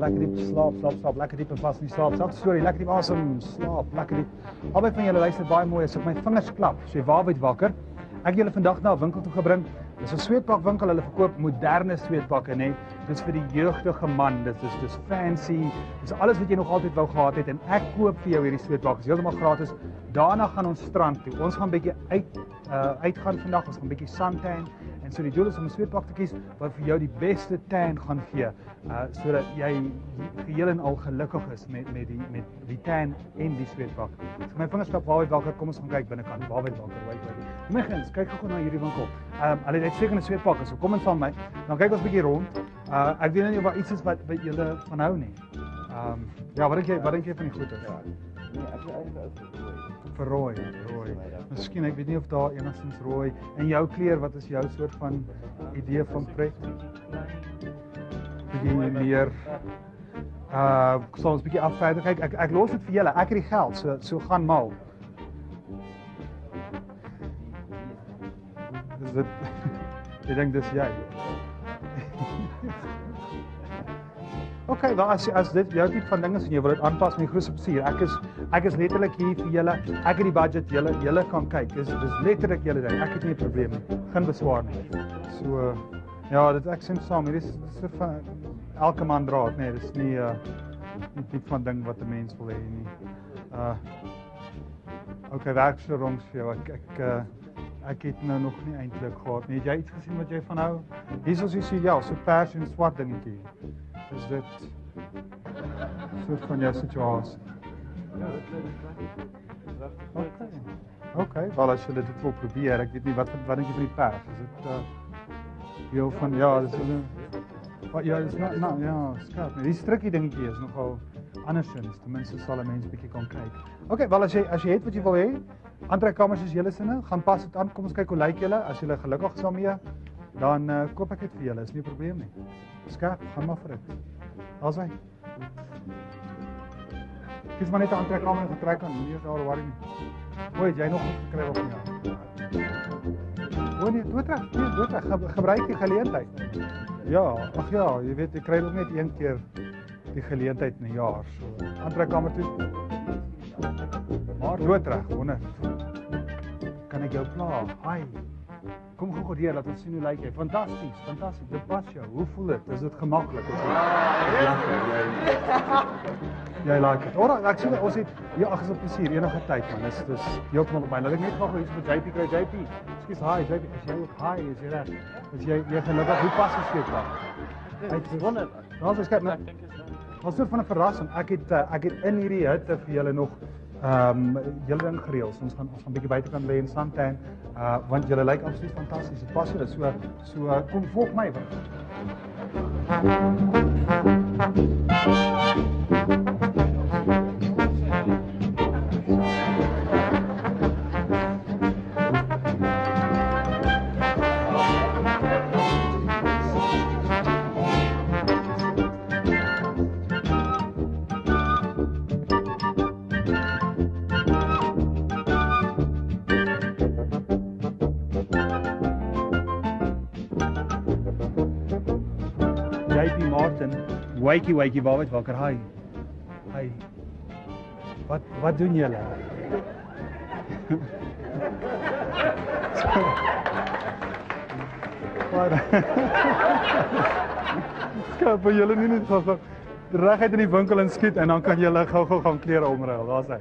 Lekker diep slaap, lekker diep en vast in die slaap. Selfde storie, lekker diep asem, slaap, lekker diep. Albei van julle luister baie mooi as ek my vingers klap, so jy waarheid wakker. Ek het julle vandag na 'n winkel toe gebring. Dis 'n sweetpakwinkel, hulle verkoop moderne sweetpakke, nê. Dis vir die jeugdige man, dis fancy. Dis alles wat jy nog altyd wou gehad het en ek koop vir jou hierdie sweetpak. Dis heeltemal gratis. Daarna gaan ons strand toe. Ons gaan 'n bietjie uitgaan vandag. Ons gaan 'n bietjie suntan. En so die doel is om 'n sweetpak te kies wat vir jou die beste tan gaan gee, sodat jy geheel en al gelukkig is met die tan en die sweetpak. So my vingers klap waarheid wakker, kom ons gaan kyk binnekant. Waarheid wakker, wait. Megens, kyk gou na hierdie winkel. Hulle het uitstekende sweetpakke, so kom in saam met my. Dan kyk ons 'n bietjie rond. Ek weet nie of daar iets is wat julle van hou nie. Ja, wat dink jy van die goede? Nee, ek is eintlik vir rooi. Miskien, ek weet nie of daar enigstens rooi. En jou kleur, wat is jou soort van idee van pret? Bietjie meer. Ek sal ons bietjie afverder kyk. Ek los dit vir julle. Ek het die geld, so gaan mal. Is dit? Ek dink dis jy. Okay, wel as dit jou tipe van ding is en jy wil dit aanpas met die grootste plesier. Ek is letterlik hier vir julle. Ek het die budget, julle kan kyk. Dis letterlik julle ding. Ek het nie 'n probleem nie. Geen beswaar nie. So ja, ek sien saam. Hier is so van elke man dra dit, nee, dis nie die tipe van ding wat 'n mens wil hê nie. Okay, werksrongs vir jou. Ek het nou nog nie eintlik gehad nie. Het jy iets gesien wat jy van hou? Hier is ons ja, so pers en swart dingetjie. Is dit soort van jou situasie? Ja, dit is Okay, wel as jy dit wil probeer, ek weet nie wat dink jy van die pers? Is dit deel van ja, dis ja, skat. Die strikkie dingetjie is nogal andersins, ten minste sal 'n mens bietjie kan kyk. Okay, wel as jy het wat jy wil hê, aantrekkamers is julle sinne, gaan pas dit aan, kom ons kyk hoe lyk julle, as julle gelukkig is daarmee, dan koop ek dit vir julle, is nie 'n probleem nie. Skat, gaan maar vir dit. Als hy. Kies maar net 'n aantrekkamer en getrek aan, nie daar worry nie. Hoe het jy nog gekry of nie? O nee, doodreg, gebruik die geleentheid. Ja, ag ja, jy weet, jy kry ook net een keer die geleentheid in 'n jaar, so. Aantrekkamer toe. Maar doodreg, 100. Kan ek jou pla? Hi. Kom gou deur, laat ons sien hoe lyk jy. Fantasties. Dit pas jou. Hoe voel dit? Is dit gemaklik? Is dit lekker? Jy like dit. Alraai, ek sien ons het hier ag is op plesier enige tyd man. Dis heeltemal op my. Laat ek net gou iets vir JP kry. JP. Ekskuus, hi JP. Is jy ook hi? Is jy reg? Is jy gelukkig? Hoe pas dit vir jou? Ek is wonderlik. Ons is kyk nou. Wat so van 'n verrassing. Ek het in hierdie hitte vir julle nog julle ding gereël. Ons gaan bietjie buitekant lê in suntan, want julle lyk absoluut fantasties. Dit pas julle so kom volg my. JP Martin, wakey, waarheid wakker, hi. Wat doen julle? Skap, julle nie net gou reguit in die winkel inskiet en dan kan julle gou gaan klere omruil, daar's hy.